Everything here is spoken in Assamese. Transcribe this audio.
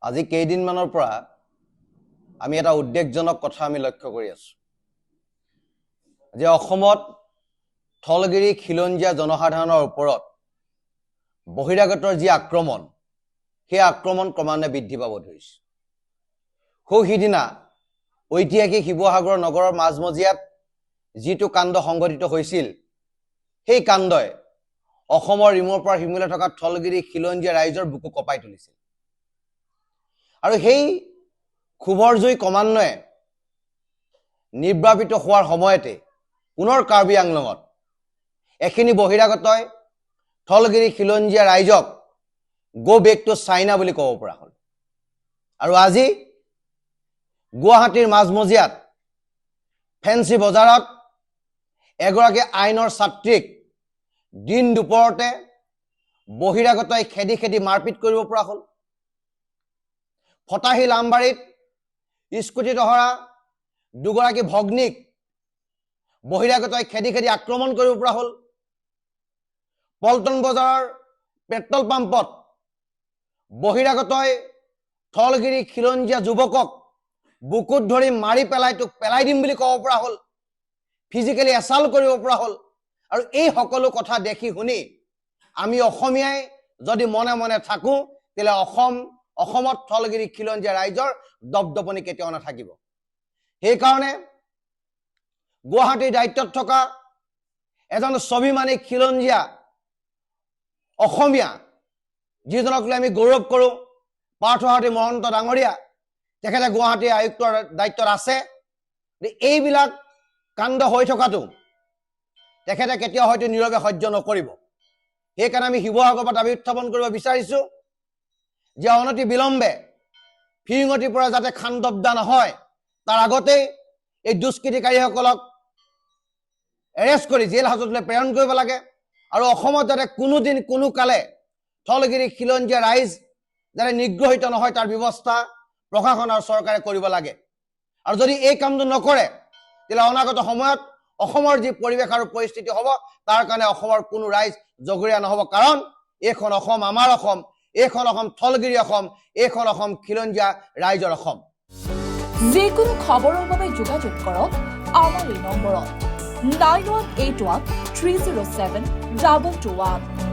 আজি কেইদিনমানৰ পৰা আমি এটা উদ্বেগজনক কথা আমি লক্ষ্য কৰি আছো যে অসমত থলগিৰি খিলঞ্জীয়া জনসাধাৰণৰ ওপৰত বহিৰাগতৰ যি আক্ৰমণ সেই আক্ৰমণ ক্ৰমান্বয়ে বৃদ্ধি পাব ধৰিছে। সিদিনা ঐতিহাসিক শিৱসাগৰ নগৰৰ মাজমজিয়াত যিটো কাণ্ড সংঘটিত হৈছিল সেই কাণ্ডই অসমৰ ইমূৰৰ পৰা সিমূৰলৈ থকা থলগিৰি খিলঞ্জীয়া ৰাইজৰ বুকু কঁপাই তুলিছিল। আৰু সেই ক্ষোভৰ জুই ক্ৰমান্বয়ে নিৰ্বাপিত হোৱাৰ সময়তে পুনৰ কাৰ্বি আংলঙত এখিনি বহিৰাগতই থলগিৰি খিলঞ্জীয়া ৰাইজক গো বেক টু চাইনা বুলি ক'ব পৰা হ'ল। আৰু আজি গুৱাহাটীৰ মাজমজিয়াত ফেন্সি বজাৰত এগৰাকী আইনৰ ছাত্ৰীক দিন দুপৰতে বহিৰাগতই খেদি খেদি মাৰপিট কৰিব পৰা হ'ল। ফটাহী লামবাৰীত স্কুটিত অহা দুগৰাকী ভগ্নীক বহিৰাগতই খেদি খেদি আক্ৰমণ কৰিব পৰা হ'ল। পল্টন বজাৰৰ পেট্ৰল পাম্পত বহিৰাগতই থলগিৰি খিলঞ্জীয়া যুৱকক বুকুত ধৰি মাৰি পেলাই দিম বুলি ক'ব পৰা হ'ল, ফিজিকেলি এছাল্ট কৰিব পৰা হ'ল। আৰু এই সকলো কথা দেখি শুনি আমি অসমীয়াই যদি মনে মনে থাকোঁ তেতিয়াহ'লে অসমত থলগিৰি খিলঞ্জীয়া ৰাইজৰ দপদপনি কেতিয়াও নাথাকিব। সেইকাৰণে গুৱাহাটীৰ দায়িত্বত থকা এজন স্বাভিমানী খিলঞ্জীয়া অসমীয়া যিজনক লৈ আমি গৌৰৱ কৰোঁ, পাৰ্থসাৰথী মহন্ত ডাঙৰীয়া, তেখেতে গুৱাহাটী আয়ুক্তৰ দায়িত্বত আছে। এইবিলাক কাণ্ড হৈ থকাটো তেখেতে কেতিয়াও হয়তো নীৰৱে সহ্য নকৰিব। সেইকাৰণে আমি শিৱসাগৰৰ পৰা দাবী উত্থাপন কৰিব বিচাৰিছোঁ যে অনতি বিলম্বে ফিৰিঙতিৰ পৰা যাতে খান্দবদা নহয়, তাৰ আগতেই এই দুষ্কৃতিকাৰীসকলক এৰেষ্ট কৰি জেল হাজতলৈ প্ৰেৰণ কৰিব লাগে। আৰু অসমত যাতে কোনোদিন কোনো কালে থলগিৰি খিলঞ্জীয়া ৰাইজ যাতে নিগ্ৰহিত নহয় তাৰ ব্যৱস্থা প্ৰশাসন আৰু চৰকাৰে কৰিব লাগে। আৰু যদি এই কামটো নকৰে তেতিয়াহ'লে অনাগত সময়ত অসমৰ যি পৰিৱেশ আৰু পৰিস্থিতি হ'ব তাৰ কাৰণে অসমৰ কোনো ৰাইজ জগৰীয়া নহ'ব। কাৰণ এইখন অসম আমাৰ অসম, এইখন অসম থলগিৰি অসম, এইখন অসম খিলঞ্জীয়া ৰাইজৰ অসম। যিকোনো খবৰৰ বাবে যোগাযোগ কৰক আমাৰ এই নম্বৰত 9181 307 221।